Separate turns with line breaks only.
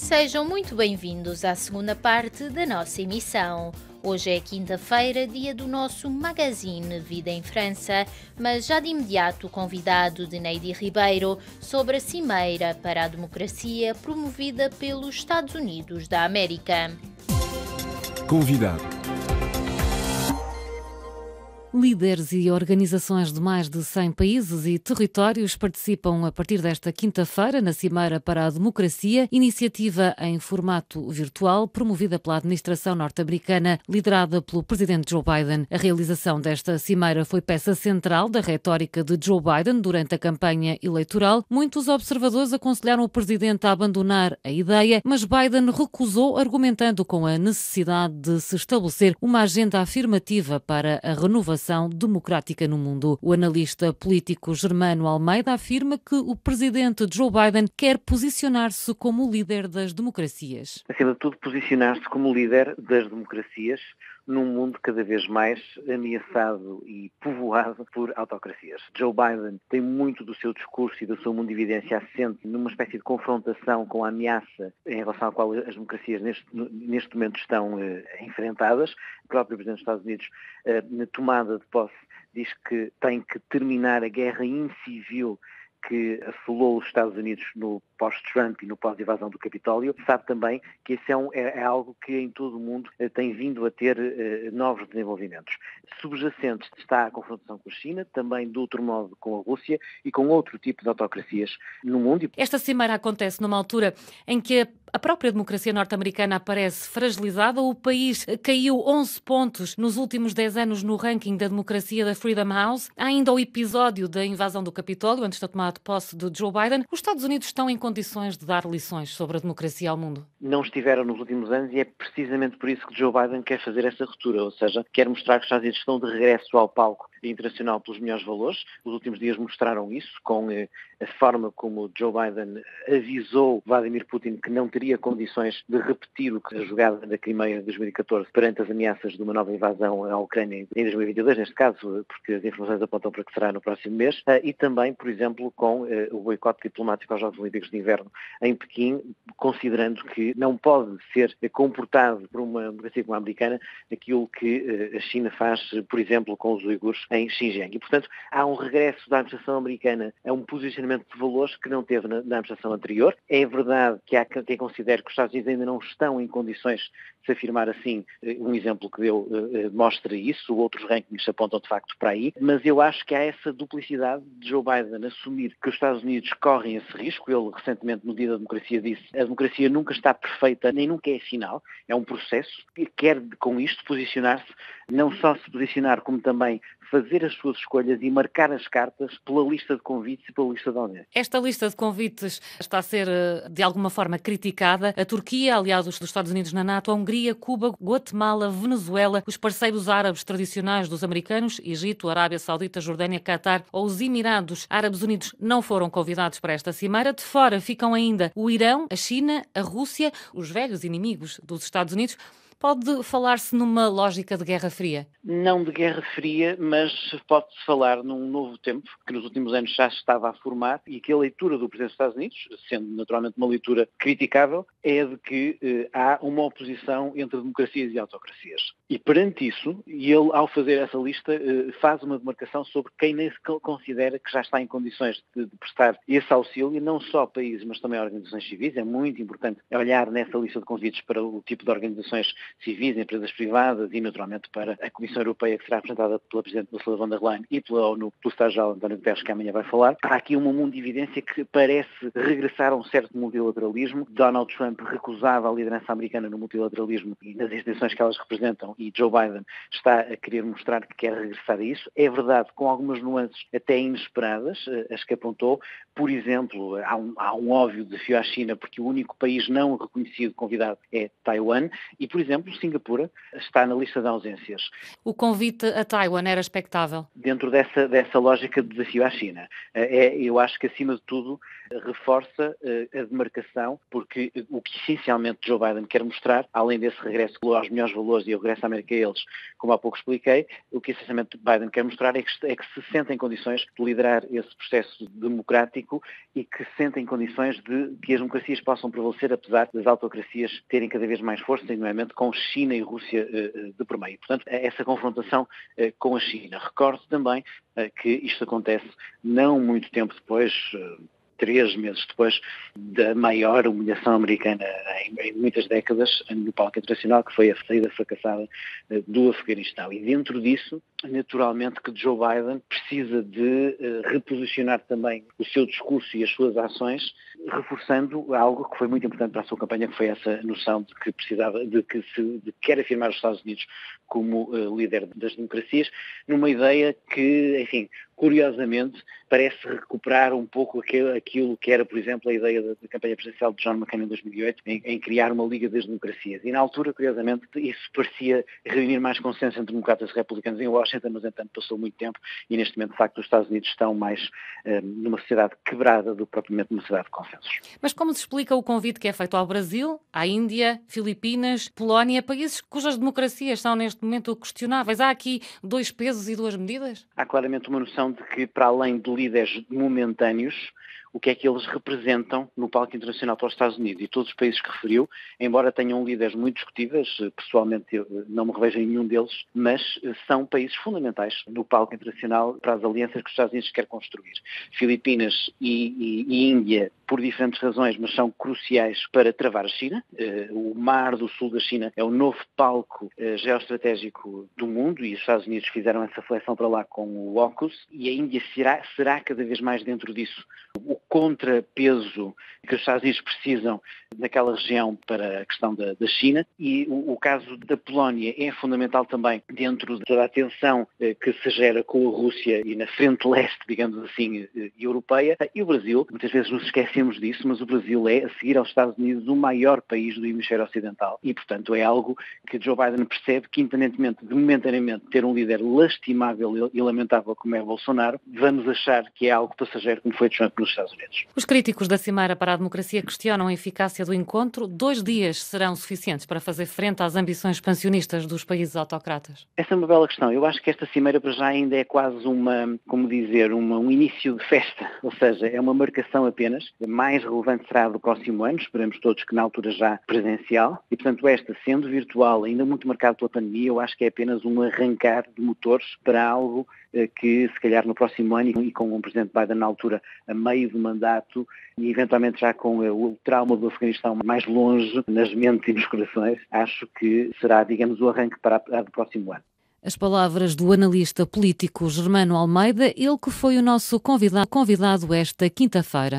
Sejam muito bem-vindos à segunda parte da nossa emissão. Hoje é quinta-feira, dia do nosso magazine Vida em França, mas já de imediato o convidado de Neidi Ribeiro sobre a Cimeira para a Democracia promovida pelos Estados Unidos da América.
Convidado.
Líderes e organizações de mais de 100 países e territórios participam a partir desta quinta-feira na Cimeira para a Democracia, iniciativa em formato virtual promovida pela administração norte-americana, liderada pelo presidente Joe Biden. A realização desta cimeira foi peça central da retórica de Joe Biden durante a campanha eleitoral. Muitos observadores aconselharam o presidente a abandonar a ideia, mas Biden recusou, argumentando com a necessidade de se estabelecer uma agenda afirmativa para a renovação democrática no mundo. O analista político Germano Almeida afirma que o presidente Joe Biden quer posicionar-se como líder das democracias.
Acima de tudo, posicionar-se como líder das democracias num mundo cada vez mais ameaçado e povoado por autocracias. Joe Biden tem muito do seu discurso e da sua mundividência assente numa espécie de confrontação com a ameaça em relação à qual as democracias neste momento estão enfrentadas. O próprio presidente dos Estados Unidos, na tomada de posse, diz que tem que terminar a guerra incivil que assolou os Estados Unidos no pós-Trump e no pós-invasão do Capitólio. Sabe também que esse é algo que em todo o mundo tem vindo a ter novos desenvolvimentos. Subjacente está a confrontação com a China, também de outro modo com a Rússia e com outro tipo de autocracias no mundo.
Esta cimeira acontece numa altura em que a própria democracia norte-americana aparece fragilizada. O país caiu 11 pontos nos últimos 10 anos no ranking da democracia da Freedom House. Há ainda o episódio da invasão do Capitólio, antes da tomada de posse de Joe Biden. Os Estados Unidos estão em condições de dar lições sobre a democracia ao mundo?
Não estiveram nos últimos anos e é precisamente por isso que Joe Biden quer fazer essa ruptura, ou seja, quer mostrar que os Estados Unidos estão de regresso ao palco internacional pelos melhores valores. Os últimos dias mostraram isso com a forma como Joe Biden avisou Vladimir Putin que não teria condições de repetir a jogada da Crimeia em 2014 perante as ameaças de uma nova invasão à Ucrânia em 2022, neste caso, porque as informações apontam para que será no próximo mês, e também, por exemplo, com o boicote diplomático aos Jogos Olímpicos de Inverno em Pequim, considerando que não pode ser comportado por uma democracia como a americana aquilo que a China faz, por exemplo, com os uigures em Xinjiang. E, portanto, há um regresso da administração americana a um posicionamento de valores que não teve na administração anterior. É verdade que há quem considere que os Estados Unidos ainda não estão em condições de se afirmar assim. Um exemplo que deu mostra isso, outros rankings apontam de facto para aí, mas eu acho que há essa duplicidade de Joe Biden assumir que os Estados Unidos correm esse risco. Ele recentemente, no Dia da Democracia, disse que a democracia nunca está perfeita, nem nunca é final, é um processo, e quer com isto posicionar-se, não só se posicionar, como também fazer as suas escolhas e marcar as cartas pela lista de convites e pela lista de ausências.
Esta lista de convites está a ser, de alguma forma, criticada. A Turquia, aliados dos Estados Unidos na NATO, a Hungria, Cuba, Guatemala, Venezuela, os parceiros árabes tradicionais dos americanos, Egito, Arábia Saudita, Jordânia, Catar ou os Emirados Árabes Unidos não foram convidados para esta cimeira. De fora ficam ainda o Irão, a China, a Rússia, os velhos inimigos dos Estados Unidos. Pode falar-se numa lógica de Guerra Fria?
Não de Guerra Fria, mas pode-se falar num novo tempo, que nos últimos anos já se estava a formar, e que a leitura do Presidente dos Estados Unidos, sendo naturalmente uma leitura criticável, é de que há uma oposição entre democracias e autocracias. E perante isso, e ele, ao fazer essa lista, faz uma demarcação sobre quem nem se considera que já está em condições de prestar esse auxílio, não só a países, mas também a organizações civis. É muito importante olhar nessa lista de convites para o tipo de organizações civis, empresas privadas e, naturalmente, para a Comissão Europeia, que será representada pela Presidente Ursula von der Leyen e pela ONU, pelo Secretário-Geral António Guterres, que amanhã vai falar. Há aqui uma mundividência que parece regressar a um certo multilateralismo. Donald Trump recusava a liderança americana no multilateralismo e nas instituições que elas representam, e Joe Biden está a querer mostrar que quer regressar a isso. É verdade, com algumas nuances até inesperadas, as que apontou. Por exemplo, há um óbvio desafio à China, porque o único país não reconhecido convidado é Taiwan, e, por exemplo, Singapura está na lista de ausências.
O convite a Taiwan era expectável?
Dentro dessa lógica de desafio à China. Eu acho que, acima de tudo, reforça a demarcação, porque o que essencialmente Joe Biden quer mostrar, além desse regresso aos melhores valores e ao regresso América a eles, como há pouco expliquei. O que essencialmente Biden quer mostrar é que se sente em condições de liderar esse processo democrático e que se sente em condições de que as democracias possam prevalecer, apesar das autocracias terem cada vez mais força, nomeadamente com China e Rússia de por meio. Portanto, essa confrontação com a China. Recordo também que isto acontece não muito tempo depois, 3 meses depois da maior humilhação americana em muitas décadas no palco internacional, que foi a saída fracassada do Afeganistão. E dentro disso, naturalmente que Joe Biden precisa de reposicionar também o seu discurso e as suas ações, reforçando algo que foi muito importante para a sua campanha, que foi essa noção de que precisava, de que quer afirmar os Estados Unidos como líder das democracias, numa ideia que, enfim, curiosamente, parece recuperar um pouco aquilo que era, por exemplo, a ideia da campanha presidencial de John McCain em 2008, em criar uma Liga das Democracias. E na altura, curiosamente, isso parecia reunir mais consenso entre democratas e republicanos em Washington, mas, entanto, passou muito tempo e, neste momento, de facto, os Estados Unidos estão mais numa sociedade quebrada do que propriamente numa sociedade de consensos.
Mas como se explica o convite que é feito ao Brasil, à Índia, Filipinas, Polónia, países cujas democracias são, neste momento, questionáveis? Há aqui 2 pesos e 2 medidas?
Há claramente uma noção de que, para além de líderes momentâneos, o que é que eles representam no palco internacional para os Estados Unidos. E todos os países que referiu, embora tenham líderes muito discutíveis, pessoalmente eu não me revejo em nenhum deles, mas são países fundamentais no palco internacional para as alianças que os Estados Unidos querem construir. Filipinas e Índia, por diferentes razões, mas são cruciais para travar a China. O Mar do Sul da China é o novo palco geoestratégico do mundo e os Estados Unidos fizeram essa flexão para lá com o AUKUS e a Índia será cada vez mais dentro disso o contrapeso que os Estados Unidos precisam naquela região para a questão da China e o caso da Polónia é fundamental também dentro de toda a tensão que se gera com a Rússia e na frente leste, digamos assim, europeia. E o Brasil, muitas vezes nos esquecemos disso, mas o Brasil é, a seguir aos Estados Unidos, o maior país do hemisfério ocidental e, portanto, é algo que Joe Biden percebe que, independentemente de momentaneamente ter um líder lastimável e lamentável como é Bolsonaro, vamos achar que é algo passageiro como foi Trump nos Estados Unidos.
Os críticos da Cimeira para a Democracia questionam a eficácia do encontro. 2 dias serão suficientes para fazer frente às ambições expansionistas dos países autocratas?
Essa é uma bela questão. Eu acho que esta Cimeira para já ainda é quase um início de festa, ou seja, é uma marcação apenas. Mais relevante será do próximo ano, esperamos todos que na altura já presencial, e portanto esta, sendo virtual, ainda muito marcado pela pandemia, eu acho que é apenas um arrancar de motores para algo que se calhar no próximo ano e com o Presidente Biden na altura a meio do mandato e eventualmente já com o trauma do Afeganistão mais longe nas mentes e nos corações, acho que será, digamos, o arranque para o próximo ano.
As palavras do analista político Germano Almeida, ele que foi o nosso convidado esta quinta-feira.